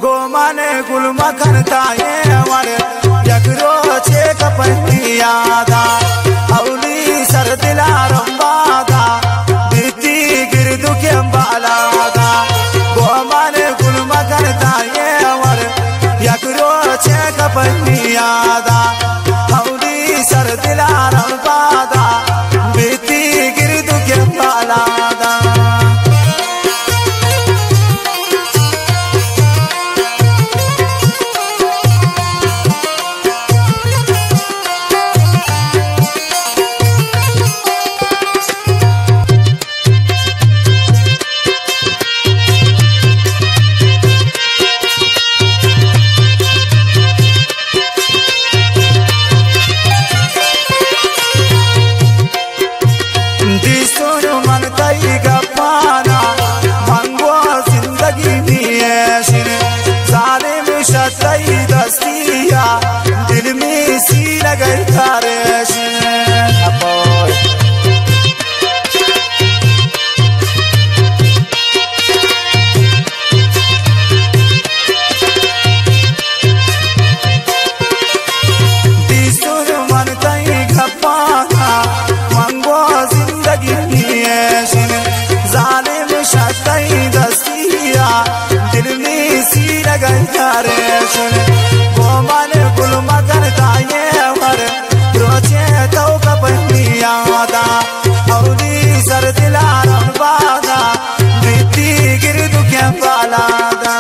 गोमाने गुलमा करता ये वर यकरो छे कपनियादा औली सर दिला रंबादा बीती गिरदु के बालादा गोमाने गुलमा करता ये वर यकरो छे कपनियादा औली सर दिला रंबादा बीती गिरदु के बालादा दिल में सी लगे तारे मन कहीं घपाना मंगो जिंदगी जालिम शतई दस्तिया दिल में सी लगे तारे गोमान गुलमा करता ये वर रोचे तो कपनियादा औली सर दिला रंबादा बीती गिरदु के बालादा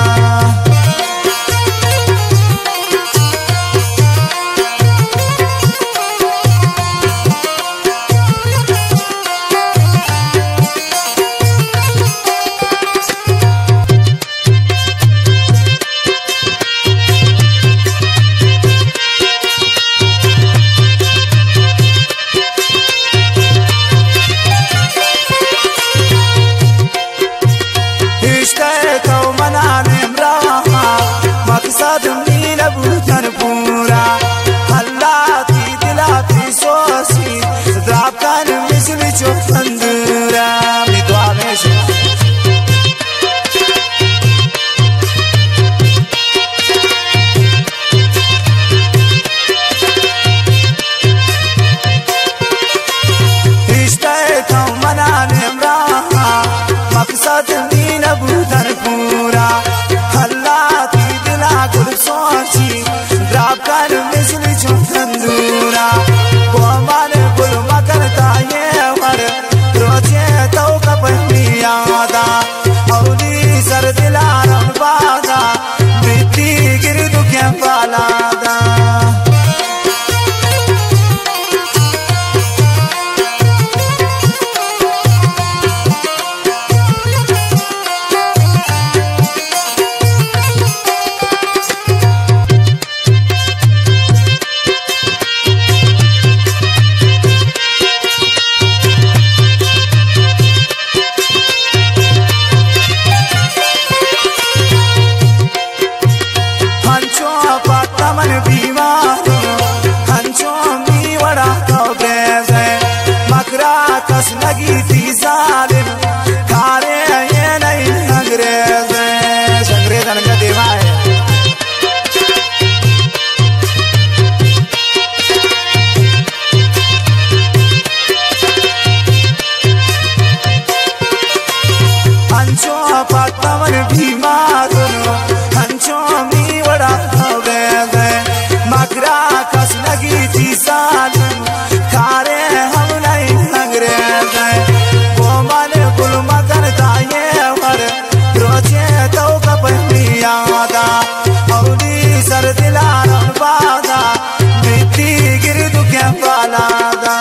मकसद मीन बुझन पूरा हल्लाती दिलाती सोसी द्रापन मिसल चोखंदूरा मिद्वामेश इश्क़े तो मनाने रहा मकसद मीन बुझन पूरा सोची द्रापन मिसल चोखंदूरा गोमान गुलमा करता ये वर रोचे तो कपनियादा औली सर दिला रंबादा बीती गिरदु के बालादा कस लगी थी जालिम खारे ये नहीं अंग्रेज का देवा है हंचो पतमन बीमार हंचो मी बड़ा मकरा कस लगी थी जालिम खारे हम नहीं अंग्रेज गोमान गुलमा करता ये वर रोचे तो कपनियादा औली सर दिला रंबादा बीती गिरदु के बालादा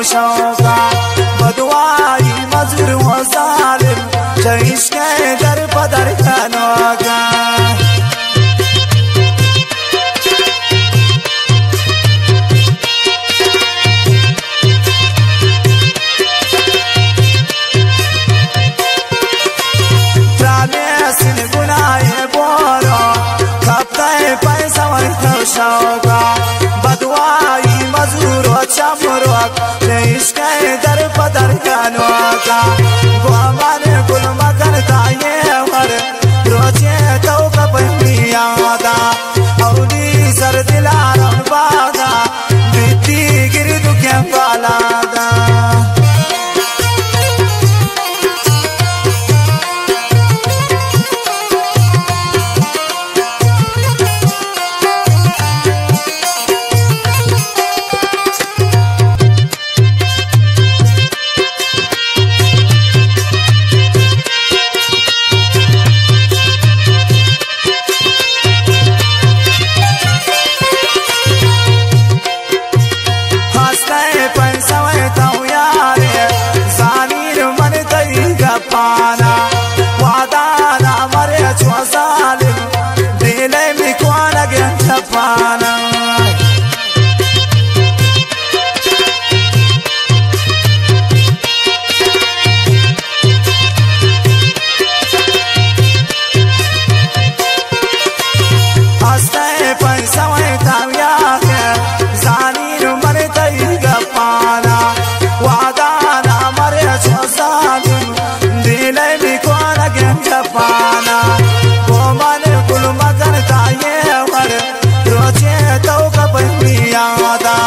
शौका बदवाई मजर व जालिम इश्क़ शौका बदवाई मजूर चमरोक इश्क़ दर पदर कानोका गोमन गुल मगन ताये वर रोचे तो कपनिया दा औली सर दिलारम बादा बिती गिरदु के बालादा पाना वादा ना मरे छुआसालिम दिले में कौन गया पाना हंसते पैसा में ताविया है जानी मरे तई का पाना वादा ना मरे छुआसालिम पाना गोमन गुल मगन ताये वर रोचे तो कपनिया दा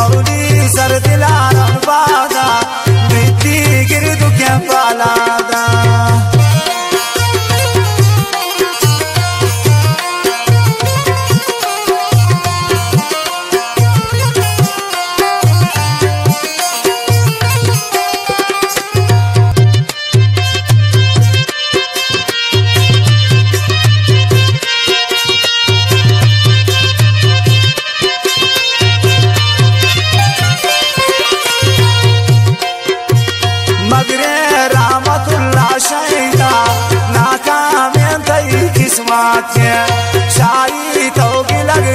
औली सर दिलारम बादा बिती गिरदु के बालादा नाकाम तई किस्मत शाही तो लग